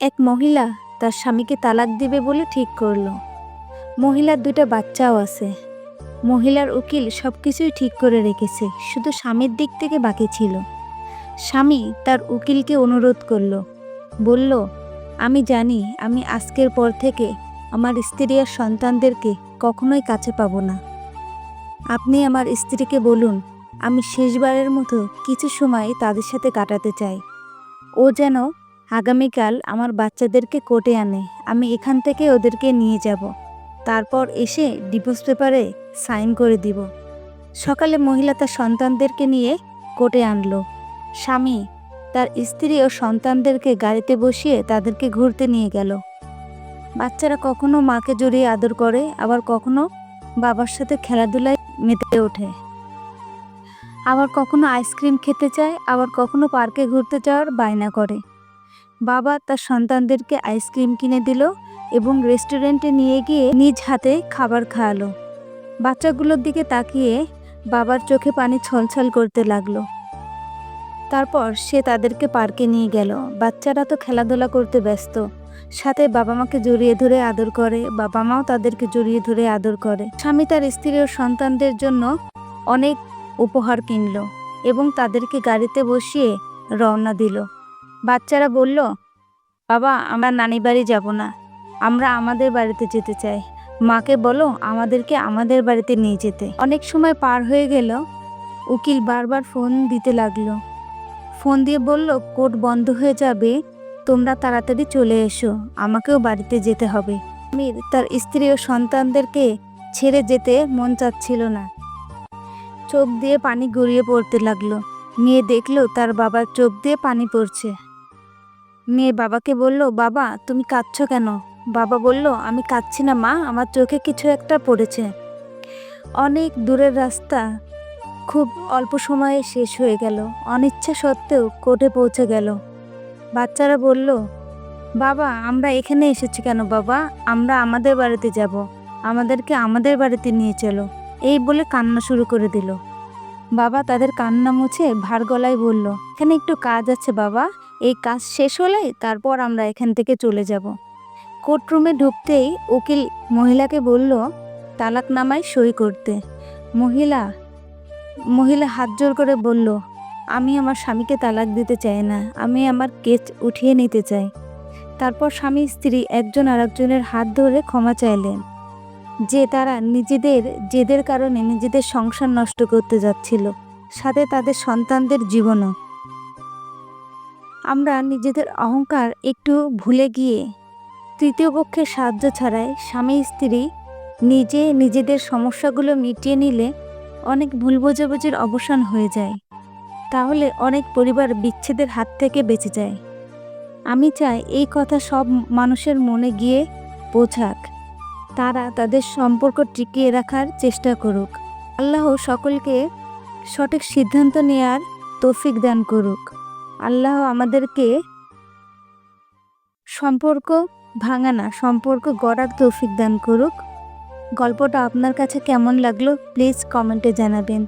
এক মহিলা তার স্বামীকে তালাক দিবে বলে ঠিক করলো। মহিলার 2টা বাচ্চাও আছে। মহিলার উকিল সব কিছুই ঠিক করে রেখেছে, শুধু স্বামীর দিক থেকে বাকি ছিল। স্বামী তার উকিলকে অনুরোধ করলো, বলল, আমি জানি আমি আজকের পর থেকে আমার স্ত্রী আর সন্তানদেরকে কখনোই কাছে পাবো না। আপনি আমার স্ত্রীকে বলুন আমি শেষবারের মতো কিছু সময় তাদের সাথে কাটাতে চাই। ও যেন আগামীকাল আমার বাচ্চাদেরকে কোর্টে আনে, আমি এখান থেকে ওদেরকে নিয়ে যাব, তারপর এসে ডিভোর্স পেপারে সাইন করে দিব। সকালে মহিলা তার সন্তানদেরকে নিয়ে কোর্টে আনলো। স্বামী তার স্ত্রী ও সন্তানদেরকে গাড়িতে বসিয়ে তাদেরকে ঘুরতে নিয়ে গেল। বাচ্চারা কখনো মাকে জড়িয়ে আদর করে, আবার কখনো বাবার সাথে খেলাধুলায় মেতে ওঠে, আবার কখনো আইসক্রিম খেতে চায়, আবার কখনো পার্কে ঘুরতে যাওয়ার বায়না করে। বাবা তার সন্তানদেরকে আইসক্রিম কিনে দিল এবং রেস্টুরেন্টে নিয়ে গিয়ে নিজ হাতে খাবার খাওয়ালো। বাচ্চাগুলোর দিকে তাকিয়ে বাবার চোখে পানি ছলছল করতে লাগলো। তারপর সে তাদেরকে পার্কে নিয়ে গেল। বাচ্চারা তো খেলাধুলা করতে ব্যস্ত, সাথে বাবা মাকে জড়িয়ে ধরে আদর করে, বাবা মাও তাদেরকে জড়িয়ে ধরে আদর করে। স্বামী তার স্ত্রী ও সন্তানদের জন্য অনেক উপহার কিনলো এবং তাদেরকে গাড়িতে বসিয়ে রওনা দিল। বাচ্চারা বলল, বাবা আমরা নানি বাড়ি যাব না, আমরা আমাদের বাড়িতে যেতে চাই, মাকে বলো আমাদেরকে আমাদের বাড়িতে নিয়ে যেতে। অনেক সময় পার হয়ে গেল। উকিল বারবার ফোন দিতে লাগলো। ফোন দিয়ে বলল, কোর্ট বন্ধ হয়ে যাবে, তোমরা তাড়াতাড়ি চলে এসো, আমাকেও বাড়িতে যেতে হবে। আমির তার স্ত্রী ও সন্তানদেরকে ছেড়ে যেতে মন চাচ্ছিল না। চোখ দিয়ে পানি গড়িয়ে পড়তে লাগলো। মেয়ে দেখলো তার বাবার চোখ দিয়ে পানি পড়ছে। মেয়ে বাবাকে বলল, বাবা তুমি কাঁদছো কেন? বাবা বলল, আমি কাঁদছি না মা, আমার চোখে কিছু একটা পড়েছে। অনেক দূরের রাস্তা খুব অল্প সময়ে শেষ হয়ে গেল। অনিচ্ছা সত্ত্বেও কোর্টে পৌঁছে গেল। বাচ্চারা বলল, বাবা আমরা এখানে এসেছি কেন বাবা, আমরা আমাদের বাড়িতে যাব, আমাদেরকে আমাদের বাড়িতে নিয়ে চলো, এই বলে কান্না শুরু করে দিল। বাবা তাদের কান্না মুছে ভার গলায় বলল, এখানে একটু কাজ আছে বাবা, এই কাজ শেষ হলে তারপর আমরা এখান থেকে চলে যাব। কোর্টরুমে ঢুকতেই উকিল মহিলাকে বলল তালাকনামায় সই করতে। মহিলা হাত জোর করে বলল, আমি আমার স্বামীকে তালাক দিতে চাই না, আমি আমার কেস উঠিয়ে নিতে চাই। তারপর স্বামী স্ত্রী একজন আরেকজনের হাত ধরে ক্ষমা চাইলেন যে তারা নিজেদের জেদের কারণে নিজেদের সংসার নষ্ট করতে যাচ্ছিল, সাথে তাদের সন্তানদের জীবনও। আমরা নিজেদের অহংকার একটু ভুলে গিয়ে তৃতীয় পক্ষের সাহায্য ছাড়াই স্বামী স্ত্রী নিজেদের সমস্যাগুলো মিটিয়ে নিলে অনেক ভুল বোঝাবুঝির অবসান হয়ে যায়। তাহলে অনেক পরিবার বিচ্ছেদের হাত থেকে বেঁচে যায়। আমি চাই এই কথা সব মানুষের মনে গিয়ে পৌঁছাক, তারা তাদের সম্পর্ক টিকিয়ে রাখার চেষ্টা করুক। আল্লাহ সকলকে সঠিক সিদ্ধান্ত নেওয়ার তৌফিক দান করুক। আল্লাহ আমাদেরকে সম্পর্ক ভাঙা না, সম্পর্ক গড়ার তৌফিক দান করুক। গল্পটা আপনার কাছে কেমন লাগলো প্লিজ কমেন্টে জানাবেন।